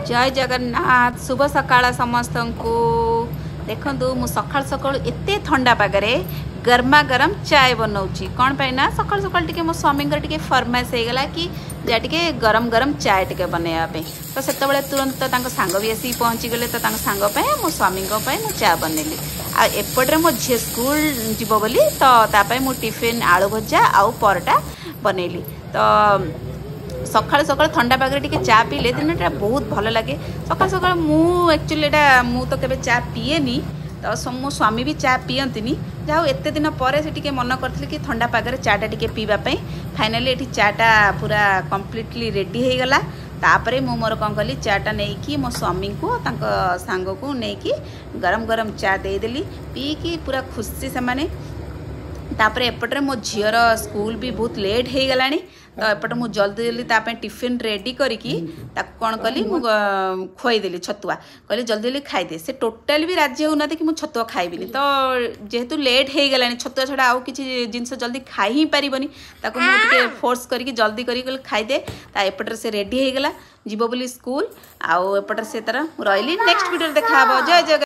जय जगन्नाथ शुभ सकाळ समस्त को देखु मु सकाल सकाल एत ठंडा पागे गरमा गरम चाय बनाऊँगी कौन पाई ना सकाल सकाल टी मो स्वामी टी फरमाइश होगा कि जा टे गरम गरम चाय टे बनवाई तो से तुरंत सांग भी आसिक पहुँची गले तो सांग मो स्वामी मु चा बनैली आपटे मो झी स्कूल जीव बोली तो मु टिफिन आलू भजा आउ परटा बनैली तो सकाल सकाल ठंडा पागे टी चा पीले दिन बहुत भल लगे सकाल सकाल मुझे मु तो केबे चा पीएनी तो मो स्वामी भी चा पीयंती जाओ एत दिन पर से मन करथिले कि ठंडा पागे चाटा टी पीवाई फाइनाली ये चाटा पूरा कम्प्लीटली रेडी हो गला तापरे मु मोर कौन कली चाटा नहीं मो स्वामी को सांग को लेकिन गरम गरम चा देदेली पीकी पूरा खुशी से माने तापरे एपटे मो झीर स्कूल भी बहुत लेट हो गला तो एपटे मु जल्दी जल्दी तापे टिफिन रेडी करिकी कौन कली मु खुआईदेली छतुआ कहली जल्दी जल्दी खाईदे से टोटाली भी राजी होना कि मु छतुआ खाइबिनी तो जेहेतु लेट हो गला छतुआ छड़ा आउ किसी जिनस जल्दी खाई ही पारिबनी ताको मु टिके फोर्स करके जल्दी करी खाईदे एपटे से रेडी हो गला जीव बोली स्कूल आउ एपटे से तरह रही नेक्स्ट वीडियो देखा जय जय।